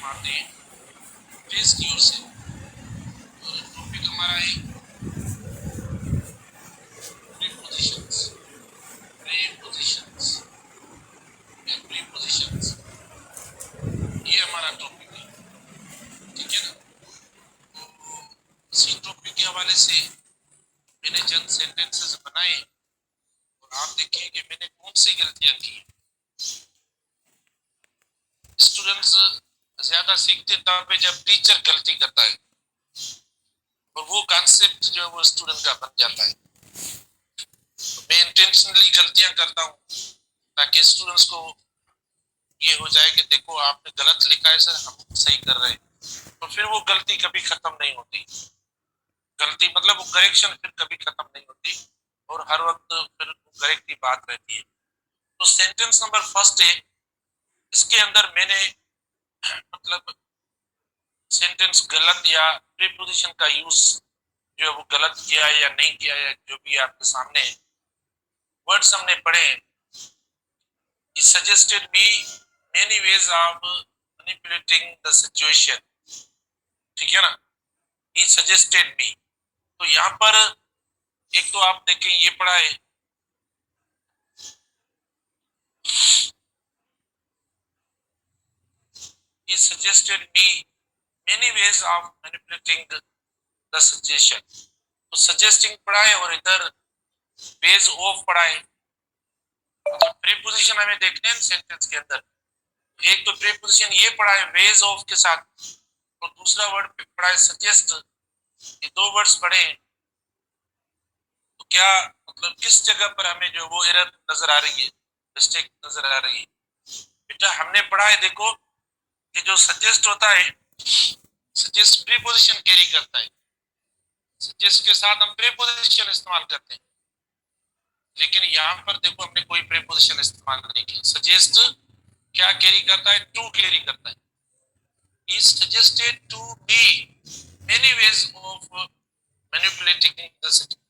हम आते हैं फेज की ओर से। और टॉपिक हमारा है प्रीपोजिशंस। प्रीपोजिशंस या प्रीपोजिशंस, ये हमारा टॉपिक है, ठीक है ना। तो इसी टॉपिक के हवाले से मैंने चंद सेंटेंसेस बनाए और आप देखिए कि मैंने कौन सी गलतियां की। स्टूडेंट्स ज्यादा सीखते तब पे जब टीचर गलती करता है और वो कॉन्सेप्ट जो है वो स्टूडेंट का बन जाता है। तो मैं इंटेंशनली गलतियां करता हूँ ताकि स्टूडेंट्स को ये हो जाए कि देखो आपने गलत लिखा है सर, हम सही कर रहे हैं। तो फिर वो गलती कभी खत्म नहीं होती। गलती मतलब वो करेक्शन फिर कभी खत्म नहीं होती और हर वक्त फिर करेक्ट की बात रहती है। तो सेंटेंस नंबर फर्स्ट है, इसके अंदर मैंने मतलब सेंटेंस गलत या प्रीपोजिशन का यूज जो है वो गलत किया है या नहीं किया है, जो भी आपके सामने वर्ड्स हमने पढ़े। He suggested me many ways of manipulating the situation, ठीक है ना। He suggested me, तो यहाँ पर एक तो आप देखें ये पढ़ा है, He suggested me many ways of manipulating the situation। तो सजेस्टिंग पढ़ा है और इधर वेज ऑफ पढ़ा है। तो प्रीपोजिशन हमें देखने हैं सेंटेंस के अंदर। एक तो प्रीपोजिशन ये पढ़ा है वेज ऑफ के साथ और दूसरा वर्ड पढ़ा है सजेस्ट। ये दो वर्ड्स पढ़े हैं। तो क्या मतलब किस जगह पर हमें जो वो एरर नजर आ रही है, मिस्टेक नजर आ रही है। बेटा हमने पढ़ा है देखो कि जो सजेस्ट होता है, सजेस्ट प्रीपोजिशन कैरी करता है। सजेस्ट के साथ हम प्रीपोजिशन इस्तेमाल करते हैं, लेकिन यहाँ पर देखो हमने कोई प्रीपोजिशन इस्तेमाल नहीं किया। सजेस्ट क्या कैरी करता है, टू कैरी करता है। He suggested to me many ways of manipulating the situation।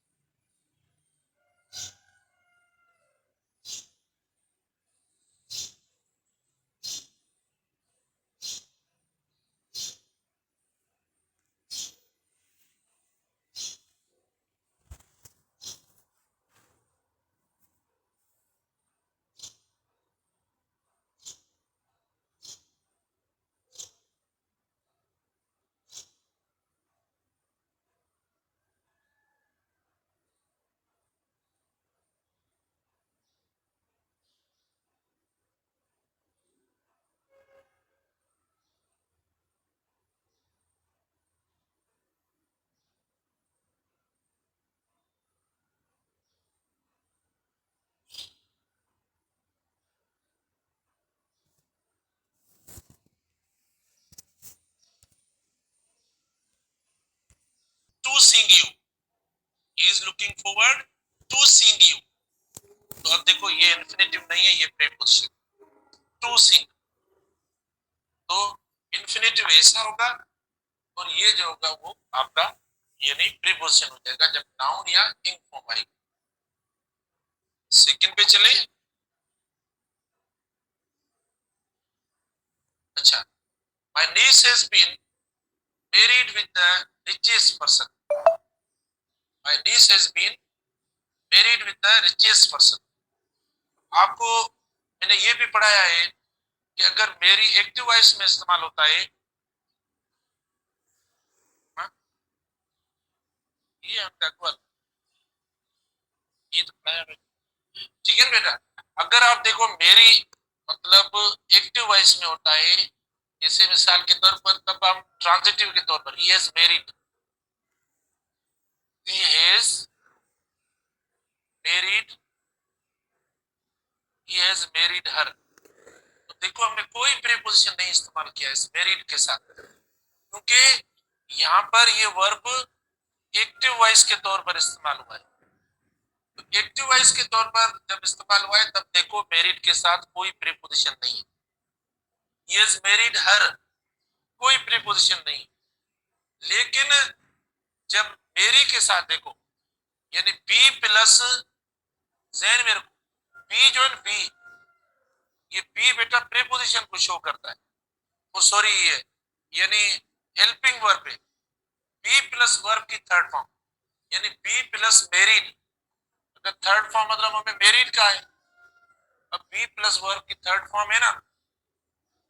To seeing you, he is looking forward to seeing you। तो अब देखो ये इन्फिनेटिव नहीं है, ये प्रीपोजिशन टू सीइंग। तो इन्फिनेटिव ऐसा होगा और ये जो होगा वो आपका यानी प्रीपोजिशन हो जाएगा जब नाउन या इंग फॉर्म आएगी। सेकंड पे चले। अच्छा, my niece has been married with the richest person। my niece has been married with the richest person। आपको मैंने ये भी पढ़ाया है कि अगर मेरी एक्टिव वॉइस में इस्तेमाल होता है, हाँ, ये हमका अकबर, ये तो पढ़ाया है। ठीक है बेटा, अगर आप देखो मेरी मतलब एक्टिव वॉइस में होता है, जैसे मिसाल के तौर पर, तब हम ट्रांजिटिव के तौर पर he has married, he has married, he has married her। तो देखो हमने कोई प्रीपोजिशन नहीं इस्तेमाल किया इस मैरिड के साथ, क्योंकि यहाँ पर ये वर्ब एक्टिव वॉइस के तौर पर इस्तेमाल हुआ है। तो एक्टिव वॉइस के तौर पर जब इस्तेमाल हुआ है तब देखो मैरिड के साथ कोई प्रीपोजिशन नहीं है। he has married her, कोई प्रीपोजिशन नहीं। लेकिन जब मेरी के साथ देखो यानी बी प्लस जैन, मेरे को बी जो है बी, ये बी बेटा प्रीपोजिशन को शो करता है। और सॉरी ये यानी हेल्पिंग वर्ब है, बी प्लस वर्ब की थर्ड फॉर्म यानी बी प्लस मेरिड। अगर थर्ड फॉर्म मतलब हमें मेरिड का है, अब बी प्लस वर्ब की थर्ड फॉर्म है ना,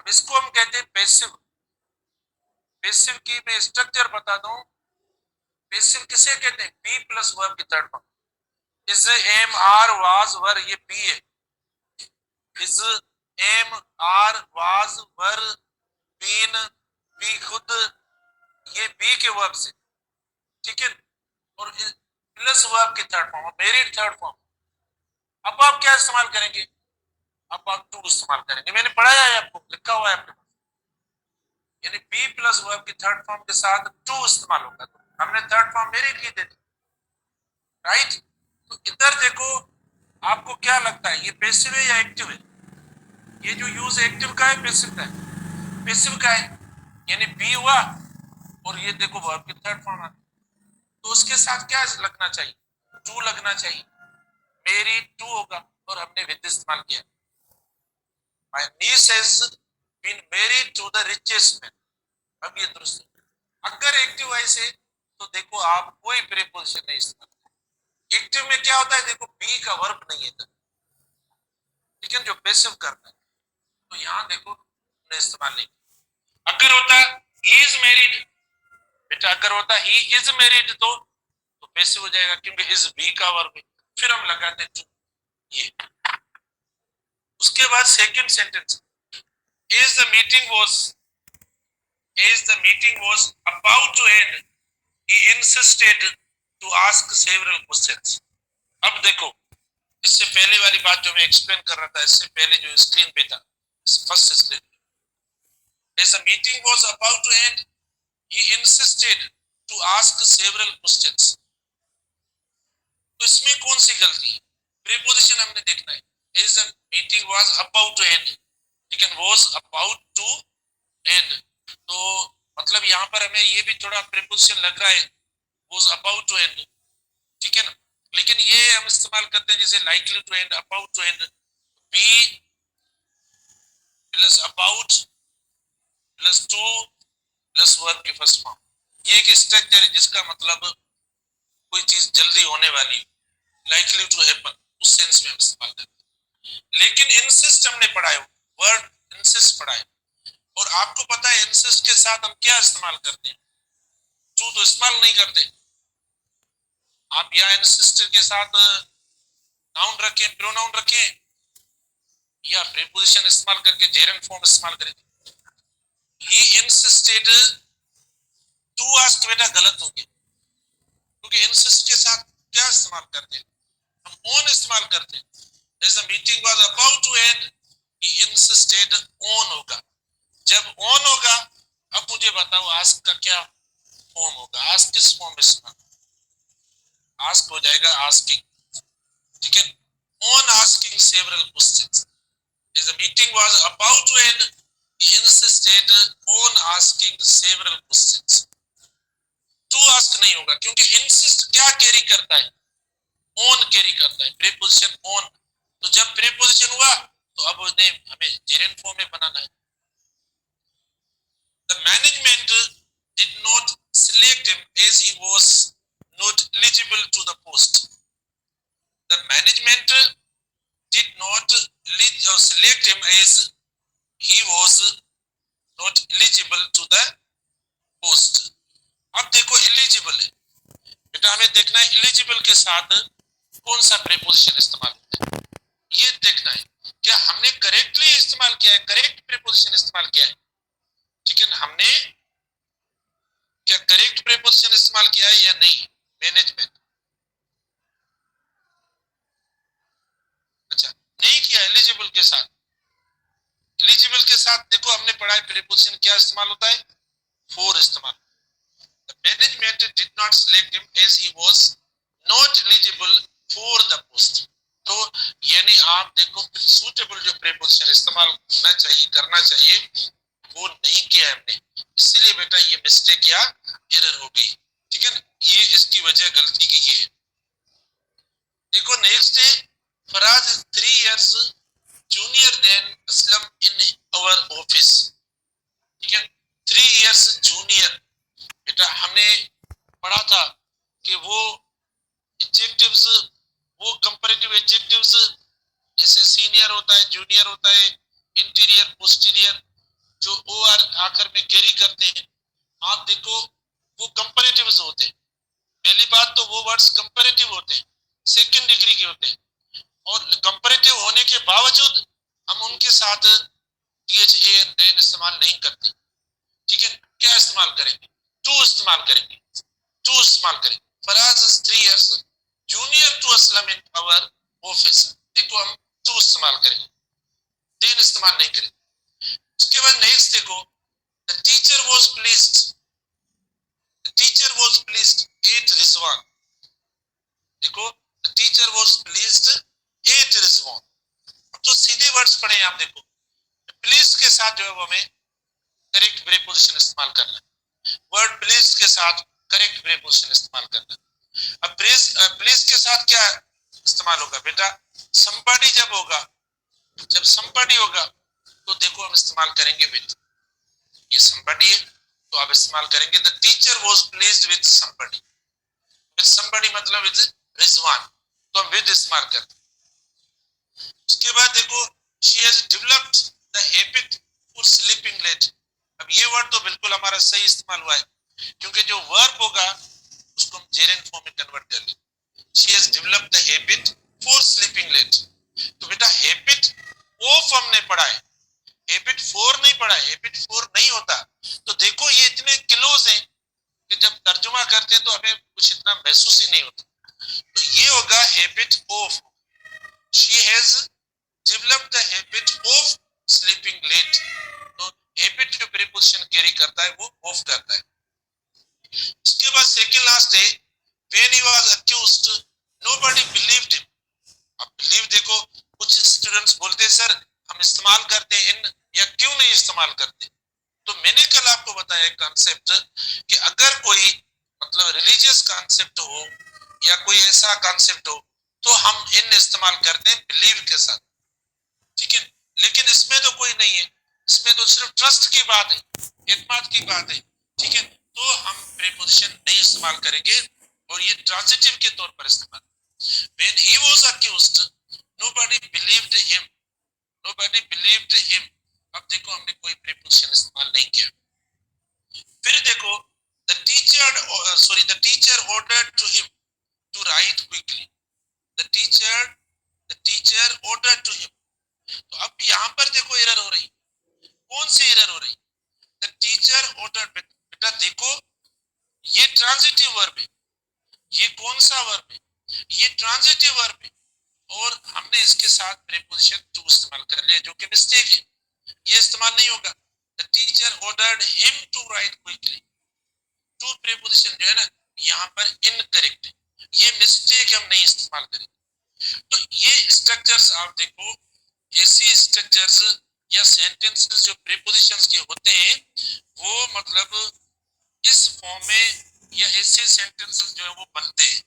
अब इसको हम कहते हैं पैसिव। पैसिव की मैं स्ट्रक्चर बता दूं, पैसिव किसे कहते हैं, बी प्लस वर्ब की third form. Is, am, are, was, were, ये बी है। Is, am, are, was, were, been, be खुद, ये बी के वर्ब से, ठीक है। और प्लस वर्ब की third form, married third form. अब आप क्या इस्तेमाल करेंगे, अब आप टू इस्तेमाल करेंगे, मैंने पढ़ाया है आपको, लिखा हुआ है आपके पास, यानी बी प्लस वर्ब की थर्ड फॉर्म के साथ टू इस्तेमाल होगा, तो हमने थर्ड फॉर्म मेरिड की दे दी, राइट। तो इधर देखो, आपको क्या लगता है ये पैसिव है या एक्टिव है, ये जो यूज एक्टिव का है पैसिव का है, पैसिव का है, यानी बी हुआ और ये देखो वर्ब की थर्ड फॉर्म आ, तो उसके साथ क्या लगना चाहिए, टू लगना चाहिए, मेरी टू होगा, और हमने विद इस्तेमाल किया। My niece has been married to the richest man। अब ये दुरुस्त है। अगर एक्टिव वॉइस है तो देखो आप कोई प्रीपोजिशन नहीं इस्तेमाल करें। एक्टिव में क्या होता है, देखो बी का वर्ब नहीं है इधर, ठीक है, जो पैसिव करता है, तो यहाँ देखो हमने इस्तेमाल नहीं किया। अगर होता ही इज मैरिड, बेटा अगर होता ही इज मैरिड तो पैसिव हो जाएगा, क्योंकि इज बी का वर्ब है, फिर हम लगाते टू, ये। उसके बाद second sentence, is the meeting was as the meeting was about to end he insisted to ask several questions। अब देखो, इससे पहले वाली बात जो मैं एक्सप्लेन कर रहा था, इससे पहले जो स्क्रीन पे था, फर्स्ट स्क्रीन पे, as the meeting was about to end he insisted to ask several questions। तो इसमें कौन सी गलती है, प्रीपोजिशन हमने देखना है, as the meeting was about to end, ठीक है, was about to end, तो मतलब यहाँ पर हमें ये भी थोड़ा प्रीपोजिशन लग रहा है, was about to end, ठीक है ना। लेकिन ये हम इस्तेमाल करते हैं जैसे likely to end, about to end, be plus about plus to plus verb की फर्स्ट फॉर्म। ये एक स्ट्रक्चर है जिसका मतलब कोई चीज जल्दी होने वाली, likely to happen, उस सेंस में हम इस्तेमाल करते हैं। लेकिन इंसिस्ट हमने पढ़ा है, वर्ड इंसिस्ट पढ़ा है, और आपको पता है इंसिस्ट के साथ हम क्या इस्तेमाल करते हैं, टू तो इस्तेमाल नहीं करते। आप यहाँ इंसिस्ट के साथ नाउन रखें, प्रोनाउन रखें, या प्रीपोजिशन इस्तेमाल करके जेरंड फॉर्म इस्तेमाल करें। ही इंसिस्टेड टू आस्क, बेटा गलत हो गया, क्योंकि इंसिस्ट के साथ क्या इस्तेमाल करते हैं, हम ऑन इस्तेमाल करते हैं। As the meeting was about to end, he insisted on होगा। जब ऑन होगा, अब मुझे बताओ आस्क का क्या फॉर्म होगा, आस्क किस फॉर्म में, आस्क हो जाएगा आस्किंग, ठीक है, on asking several questions. As the meeting was about to end, he insisted on asking several questions। To ask नहीं होगा, क्योंकि इंसिस्ट क्या कैरी करता है, ऑन कैरी करता है, प्रीपोजिशन ऑन, तो जब प्रीपोजिशन हुआ तो अब उन्हें हमें जेरेंट फॉर्म में बनाना है। The management did not select him as he was not eligible to the post। The management did not select him as he was not eligible to the post। अब देखो eligible है, बेटा हमें देखना है eligible के साथ कौन सा प्रीपोजिशन इस्तेमाल होता है, ये देखना है क्या हमने करेक्टली इस्तेमाल किया है, करेक्ट प्रीपोजिशन इस्तेमाल किया है, ठीक है ना, हमने क्या करेक्ट प्रीपोजिशन इस्तेमाल किया है या नहीं। मैनेजमेंट, अच्छा नहीं किया एलिजिबल के साथ, एलिजिबल के साथ देखो हमने पढ़ा है प्रीपोजिशन क्या इस्तेमाल होता है, फॉर इस्तेमाल। The management did not select him as he was not eligible for the post। तो यानी आप देखो सूटेबल जो प्रीपोजिशन इस्तेमाल होना चाहिए, करना चाहिए, वो नहीं किया हमने, इसलिए बेटा ये मिस्टेक या एरर हो गई, ठीक है ना, ये इसकी वजह गलती की है। देखो नेक्स्ट है, Faraz is 3 years junior than Aslam in our office। था कि वो एडजेक्टिव्स, वो कंपैरेटिव एडजेक्टिव्स, जैसे सीनियर होता है, जूनियर होता है, इंटीरियर, पोस्टीरियर, जो ओ आर आखिर में कैरी करते हैं, आप देखो वो कंपैरेटिव्स होते हैं। पहली बात तो वो वर्ड्स कंपैरेटिव होते हैं, सेकंड डिग्री के होते हैं, और कंपैरेटिव होने के बावजूद हम उनके साथ th a एन देन इस्तेमाल नहीं करते। ठीक है, क्या इस्तेमाल करेंगे? टू इस्तेमाल करेंगे, टू इस्तेमाल करेंगे। Faraz is 3 years junior to Aslam in our office. देखो हम टू इस्तेमाल करेंगे, देन इस्तेमाल नहीं करेंगे। उसके बाद नेक्स्ट देखो, the teacher was pleased, the teacher was pleased at Rizwan. देखो the teacher was pleased at Rizwan. अब तो सीधे वर्ड्स पढ़े आप, देखो प्लीज के साथ जो है वो हमें करेक्ट प्रीपोजिशन इस्तेमाल करना है, वर्ड प्लीज के साथ करेक्ट प्रीपोजिशन इस्तेमाल करना है। अब प्लीज के साथ क्या इस्तेमाल होगा बेटा? somebody जब होगा, जब somebody होगा तो देखो हम इस्तेमाल करेंगे विद। ये somebody है तो आप इस्तेमाल करेंगे the teacher was pleased with somebody। With somebody मतलब विद रिजवान, तो हम विद इस्तेमाल करते हैं। उसके बाद देखो she has developed the habit for sleeping late. अब ये वर्ड तो बिल्कुल हमारा सही इस्तेमाल हुआ है, क्योंकि जो वर्ब होगा उसको हम जेरेंट फॉर्म में कन्वर्ट कर लें। She has developed the habit for sleeping late. तो बेटा हैबिट ऑफ हमने पढ़ा है, हैबिट फॉर नहीं पढ़ा है, हैबिट फॉर नहीं होता। तो देखो ये इतने क्लोज हैं कि जब तर्जुमा करते हैं तो हमें कुछ इतना महसूस ही नहीं होता। तो ये होगा habit of. She has developed the habit of sleeping late. तो हैबिट जो प्रीपोजिशन कैरी करता है वो ऑफ करता है। उसके बाद सेकंड लास्ट है when he was accused nobody believed him। अब बिलीव देखो कुछ स्टूडेंट्स बोलते हैं सर हम इस्तेमाल करते हैं इन, या क्यों नहीं इस्तेमाल करते? तो मैंने कल आपको बताया कॉन्सेप्ट कि अगर कोई मतलब रिलीजियस कॉन्सेप्ट हो या कोई ऐसा कॉन्सेप्ट हो तो हम इन इस्तेमाल करते हैं बिलीव के साथ। ठीक है, लेकिन इसमें तो कोई नहीं है, इसमें तो सिर्फ ट्रस्ट की बात है, एतमाद की बात है। ठीक है, तो हम प्रीपोजिशन नहीं इस्तेमाल करेंगे और ये ट्रांजिटिव के तौर पर इस्तेमाल। when he was accused nobody believed him, nobody believed him। अब देखो हमने कोई प्रीपोजिशन इस्तेमाल नहीं किया। फिर देखो the teacher ordered to him to write quickly। the teacher ordered to him। तो अब यहाँ पर देखो एरर हो रही, कौन सी एरर हो रही? The teacher order. बेटा देखो ये ट्रांजिटिव वर्ब है, ये कौन सा वर्ब है? ये ट्रांजिटिव वर्ब है, और हमने इसके साथ प्रीपोजिशन टू इस्तेमाल कर लिया, जो कि मिस्टेक है, ये इस्तेमाल नहीं होगा। The teacher ordered him to write quickly. To preposition जो है ना यहाँ पर इनकरेक्ट है, ये मिस्टेक हम नहीं इस्तेमाल करेंगे। तो ये स्ट्रक्चर्स आप देखो, ऐसी स्ट्रक्चर्स या सेंटेंसेस जो प्रीपोजिशंस के होते हैं वो मतलब इस फॉर्म में या ऐसे सेंटेंसेस जो है वो बनते हैं।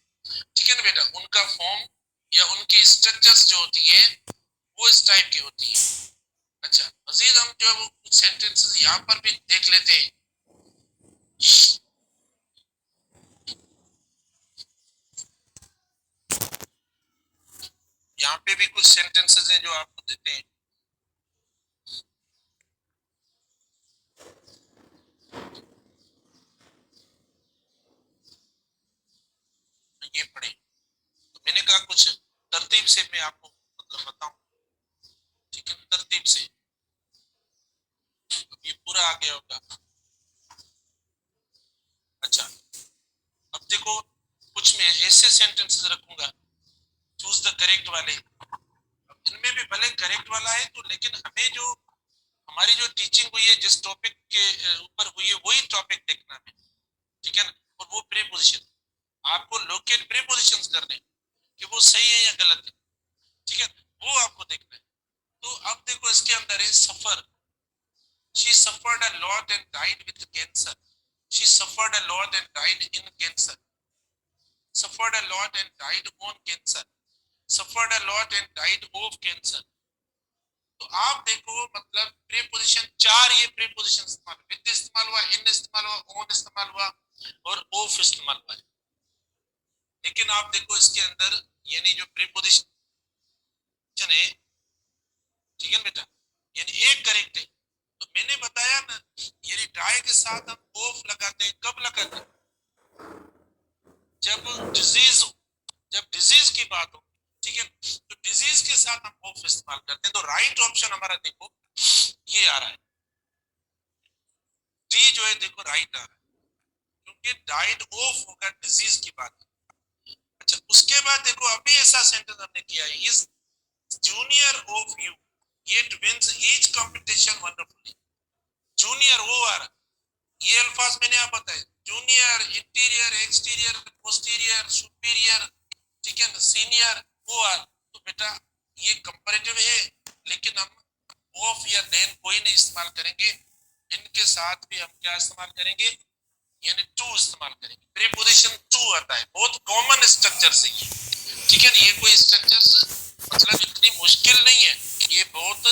ठीक है ना बेटा, उनका फॉर्म या उनकी स्ट्रक्चर्स जो होती हैं वो इस टाइप की होती हैं। अच्छा, मजीद हम जो है वो कुछ सेंटेंसेस यहाँ पर भी देख लेते हैं। यहाँ पे भी कुछ सेंटेंसेस हैं जो आपको देते हैं। ये पढ़े, तो मैंने कहा कुछ तरतीब से मैं आपको मतलब बताऊं। ठीक है, तरतीब से। तो ये पूरा आ गया होगा। अच्छा, अब देखो कुछ मैं ऐसे सेंटेंसेस रखूंगा, चूज द करेक्ट वाले। अब इनमें भी भले करेक्ट वाला है तो, लेकिन हमें जो हमारी जो टीचिंग हुई है जिस टॉपिक के ऊपर हुई है वही टॉपिक देखना है। ठीक है ना, और वो प्रीपोजिशन आपको लोकेट प्रीपोजिशंस करने कि वो सही है या गलत है। ठीक है, वो आपको देखना है। तो अब देखो इसके अंदर है सफर। she suffered a lot and died with cancer। she suffered a lot and died in cancer। suffered a lot and died on cancer। suffered a lot and died of cancer। तो आप देखो मतलब प्रीपोजिशन चार, ये preposition इस्तेमाल, with इस्तेमाल हुआ, इन इस्तेमाल हुआ, ऑन इस्तेमाल हुआ और ऑफ इस्तेमाल हुआ। लेकिन आप देखो इसके अंदर यानी जो प्रीपोजिशन है, ठीक है बेटा, यानी एक करेक्ट है। तो मैंने बताया ना, यानी डाई के साथ हम ऑफ लगाते हैं, कब लगाते हैं? जब डिजीज हो, जब डिजीज की बात हो, ठीक है, तो डिजीज के साथ हम ऑफ इस्तेमाल करते हैं। तो राइट ऑप्शन हमारा देखो ये आ रहा है, डी जो है देखो राइट आ रहा है, क्योंकि डाइड ऑफ होगा डिजीज की बात। अच्छा, उसके बाद देखो अभी ऐसा सेंटेंस हमने किया है, is junior of you yet wins each competition wonderfully. Junior वो आ रहा, ये अल्फाज मैंने आप बताए, junior, interior, exterior, posterior, superior, ठीक है ना, सीनियर, वो आ। तो बेटा ये कंपैरेटिव है, लेकिन हम ऑफ या देन कोई नहीं इस्तेमाल करेंगे, इनके साथ भी हम क्या इस्तेमाल करेंगे, यानी टू इस्तेमाल करेंगे। प्रीपोजिशन टू आता है, बहुत कॉमन स्ट्रक्चर से ये, ठीक है ना, ये कोई स्ट्रक्चर मतलब इतनी मुश्किल नहीं है, ये बहुत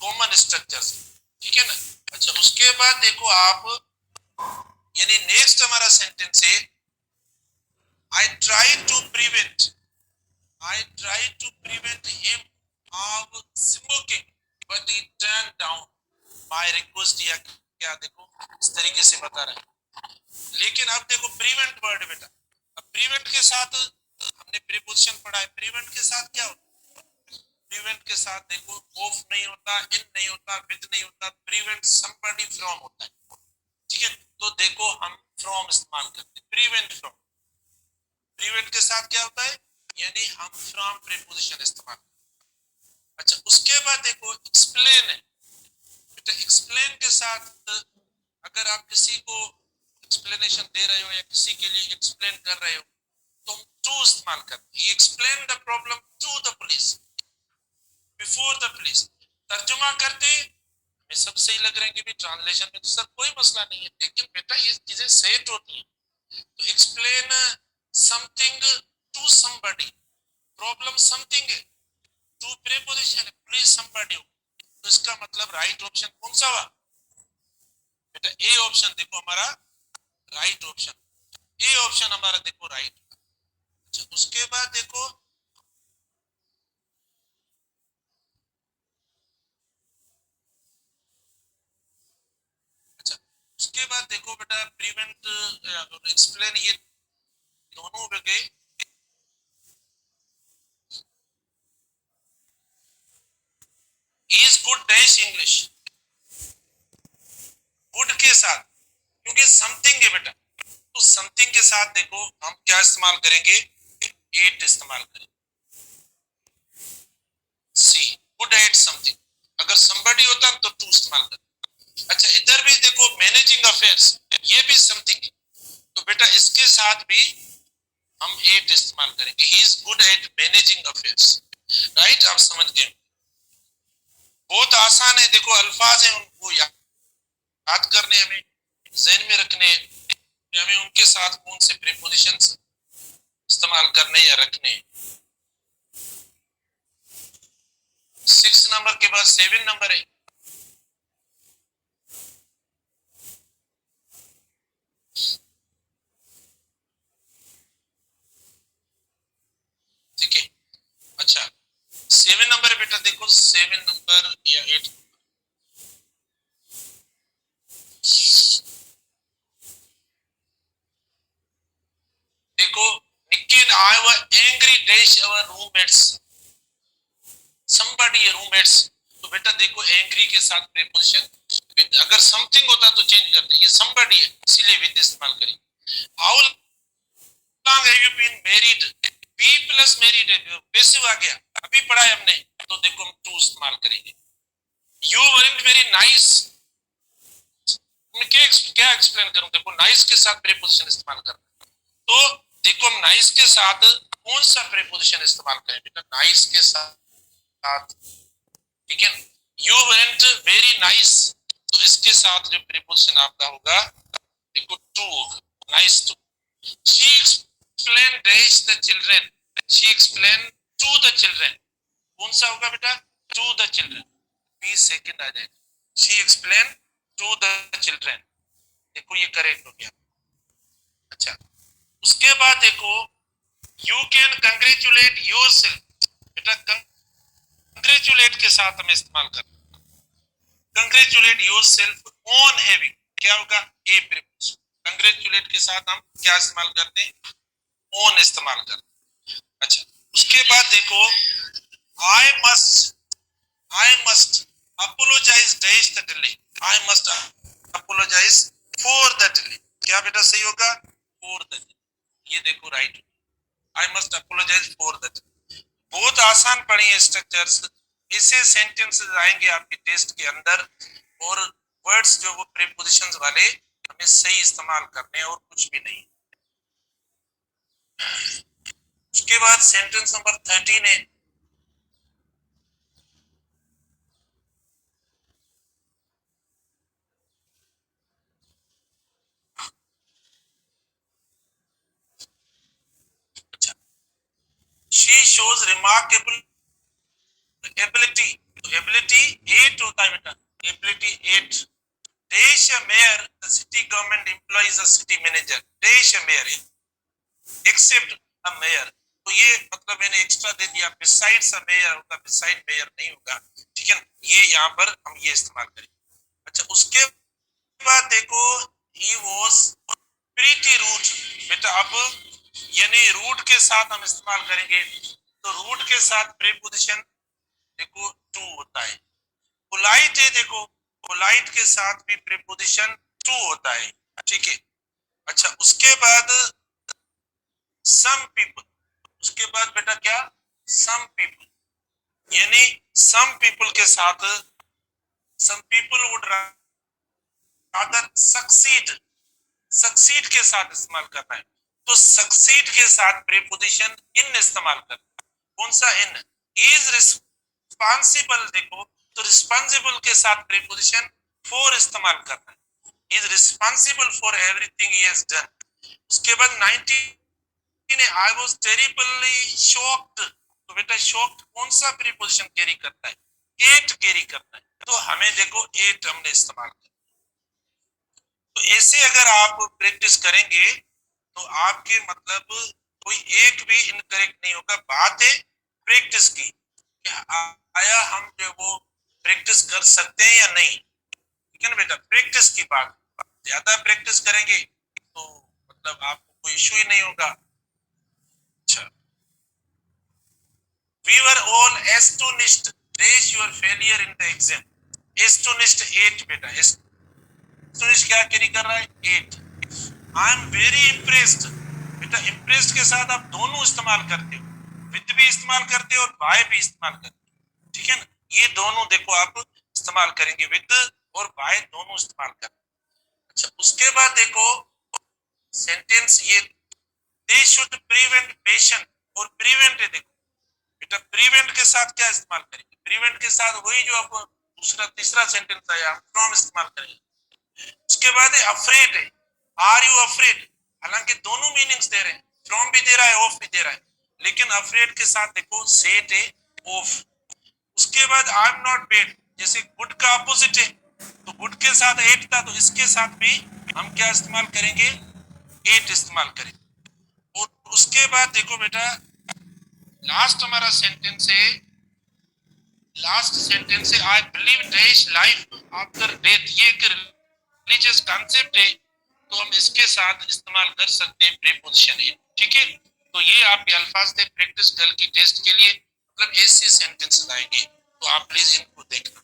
कॉमन स्ट्रक्चर से, ठीक है ना। अच्छा, उसके बाद देखो आप, यानी नेक्स्ट हमारा सेंटेंस है, I try to prevent, I try to prevent him of smoking but he turn down my request, या क्या देखो इस तरीके से बता रहा है। लेकिन अब देखो प्रिवेंट वर्ड बेटा, अब प्रिवेंट के साथ हमने प्रीपोजिशन पढ़ा है, प्रिवेंट के साथ क्या होता है? प्रिवेंट के साथ देखो ऑफ नहीं होता, इन नहीं होता, विद नहीं होता, प्रिवेंट समबडी फ्रॉम होता है, ठीक है। तो देखो हम फ्रॉम इस्तेमाल करते हैं, प्रिवेंट फ्रॉम। प्रिवेंट के साथ क्या होता है, यानी हम फ्रॉम प्रीपोजिशन इस्तेमाल। अच्छा, उसके बाद देखो एक्सप्लेन है बेटा, एक्सप्लेन के साथ अगर आप किसी को एक्सप्लेनेशन दे रहे हो या किसी के लिए एक्सप्लेन कर रहे हो, तो हम टू इस्तेमाल करते हैं। Explain the problem to the police before the police. तर्जुमा करते हमें सब सही लग रहा है कि भी ट्रांसलेशन में तो सर कोई मसला नहीं है, लेकिन बेटा ये चीजें सेट होती हैं। तो explain something to somebody, problem something है, टू प्रीपोजिशन है, प्लीज समबडी, तो इसका मतलब राइट ऑप्शन कौन सा हुआ बेटा? ए ऑप्शन देखो हमारा राइट ऑप्शन, ए ऑप्शन हमारा देखो राइट। अच्छा, उसके बाद देखो, अच्छा उसके बाद देखो बेटा प्रिवेंट और एक्सप्लेन ये दोनों हो गए। Is good dash English, good के साथ, क्योंकि समथिंग है बेटा, तो समथिंग के साथ देखो हम क्या इस्तेमाल करेंगे, एट इस्तेमाल करेंगे, सी गुड एट समथिंग। अगर somebody होता तो टू इस्तेमाल करते। अच्छा, इधर भी देखो मैनेजिंग अफेयर्स, ये भी समथिंग है, तो बेटा इसके साथ भी हम एट इस्तेमाल करेंगे, he is good at managing affairs, right. आप समझ गए, बहुत आसान है, देखो अल्फाज हैं उनको याद करने, हमें जहन में रखने, हमें उनके साथ कौन से प्रीपोजिशंस इस्तेमाल करने या रखने। 6 नंबर के बाद 7 नंबर है, ठीक है। अच्छा, 7 नंबर बेटा देखो, 7 नंबर या 8, देखो निकिन आई वर एंग्री डैश अवर रूममेट्स, somebody रूममेट्स, तो बेटा देखो एंग्री के साथ प्रीपोजिशन विद, अगर समथिंग होता तो चेंज करते, ये somebody है इसीलिए विद इस्तेमाल करेंगे। How long have you been married, B plus married है, पैसिव आ गया, अभी पढ़ा है हमने, तो देखो हम टू इस्तेमाल करेंगे। यू वरंट वेरी नाइस, मैं क्या एक्सप्लेन करूं, देखो नाइस के साथ प्रीपोजिशन इस्तेमाल करना, तो देखो हम नाइस के साथ कौन सा प्रीपोजिशन इस्तेमाल करें बेटा, नाइस के साथ, ठीक है, यू वेंट वेरी नाइस, तो इसके साथ जो प्रीपोजिशन आपका होगा देखो टू होगा, nice to. She explain dash the children, she explain to the children, कौन सा होगा बेटा, टू द चिल्ड्रन, 20 सेकंड आ जाएगा, she explain to the children, देखो ये करेक्ट हो गया। अच्छा, उसके बाद देखो यू कैन कंग्रेचुलेट योरसेल्फ, बेटा कंग्रेचुलेट के साथ हम इस्तेमाल करते हैं, कंग्रेचुलेट योरसेल्फ ऑन हैविंग, क्या होगा ए प्रीपोजिशन, कंग्रेचुलेट के साथ हम क्या इस्तेमाल करते हैं, ऑन इस्तेमाल करते हैं। अच्छा, उसके बाद देखो I must apologise dash the delay, I must apologise for the delay, क्या बेटा सही होगा, फॉर द डिले, ये देखो right, I must apologise for the delay. बहुत आसान पढ़ी है स्ट्रक्चर्स, इसे सेंटेंसेस आएंगे आपके टेस्ट के अंदर, और वर्ड्स जो वो प्रीपोजिशंस वाले हमें सही इस्तेमाल करने हैं और कुछ भी नहीं। उसके बाद सेंटेंस नंबर 13 है, शी शोज रिमार्केबल एबिलिटी, तो एबिलिटी 8 होता है बेटा, एबिलिटी 8, देश mayor the city government employees a city manager, देश मेयर एक्सेप्ट अ मेयर, तो ये मतलब मैंने एक्स्ट्रा दे दिया, बिसाइड्स अ मेयर होगा, बिसाइड मेयर नहीं होगा, ठीक है, ये यहाँ पर हम ये इस्तेमाल करेंगे। अच्छा, उसके बाद देखो ही वाज प्रीटी रूट, बेटा अब यानी रूट के साथ हम इस्तेमाल करेंगे, तो रूट के साथ प्रीपोजिशन देखो टू होता है, पोलाइट है, देखो पोलाइट के साथ भी प्रीपोजिशन टू होता है, ठीक है। अच्छा, उसके बाद सम पीपल, उसके बाद बेटा क्या, सम पीपल, यानी सम पीपल के साथ some people would rather succeed, succeed के साथ इस्तेमाल करना है, तो सक्सीड के साथ प्रीपोजिशन इन इस्तेमाल करना है, कौन सा इन, इज रिस्पांसिबल, देखो तो रिस्पांसिबल के साथ प्रीपोजिशन फॉर इस्तेमाल करना है, is responsible for everything he has done. उसके बाद 19 आई वाज टेरिबली शॉक्ड, तो बेटा शॉक्ड कौन सा प्रीपोजिशन कैरी करता है, एट कैरी करता है, तो हमें देखो एट हमने इस्तेमाल किया। तो ऐसे अगर आप प्रैक्टिस करेंगे तो आपके मतलब कोई एक भी इनकरेक्ट नहीं होगा, बात है प्रैक्टिस की, कि आया हम जो वो प्रैक्टिस कर सकते हैं या नहीं, ठीक है ना बेटा, प्रैक्टिस की बात, ज्यादा प्रैक्टिस करेंगे तो मतलब आपको कोई इशू ही नहीं होगा। अच्छा, we were all astonished dash your failure in the exam, astonished 8 बेटा, astonished क्या कैरी कर रहा है, 8, आई एम वेरी इम्प्रेस्ड, बेटा इम्प्रेस्ड के साथ आप दोनों इस्तेमाल करते हो, विद भी इस्तेमाल करते हो और बाय भी इस्तेमाल करते हो, ठीक है ना, ये दोनों देखो आप इस्तेमाल करेंगे, विद और बाय दोनों इस्तेमाल करेंगे। अच्छा, उसके बाद देखो सेंटेंस ये, दे शुड प्रिवेंट पेशेंट, और प्रिवेंट है, देखो बेटा प्रिवेंट के साथ क्या इस्तेमाल करेंगे, प्रिवेंट के साथ वही जो आप दूसरा तीसरा सेंटेंस आया, फ्रॉम इस्तेमाल करेंगे। उसके बाद है अफ्रेड है, आर यू अफ्रेड, हालांकि दोनों मीनिंग्स दे रहे हैं, फ्रॉम भी दे रहा है ऑफ भी दे रहा है, लेकिन अफ्रेड के साथ देखो सेट है ऑफ। उसके बाद आई एम नॉट बेड, जैसे गुड का अपोजिट है, तो गुड के साथ एट था, तो इसके साथ भी हम क्या इस्तेमाल करेंगे, एट इस्तेमाल करेंगे। और उसके बाद देखो बेटा लास्ट हमारा सेंटेंस है, लास्ट सेंटेंस है I believe dash life after death, ये एक रिलीजियस कॉन्सेप्ट है, तो हम इसके साथ इस्तेमाल कर सकते हैं प्रीपोजिशन इन, ठीक है। तो ये आपके अल्फाज थे प्रैक्टिस कल की टेस्ट के लिए, मतलब ऐसे सेंटेंसेस आएंगे, तो आप प्लीज इनको देखना।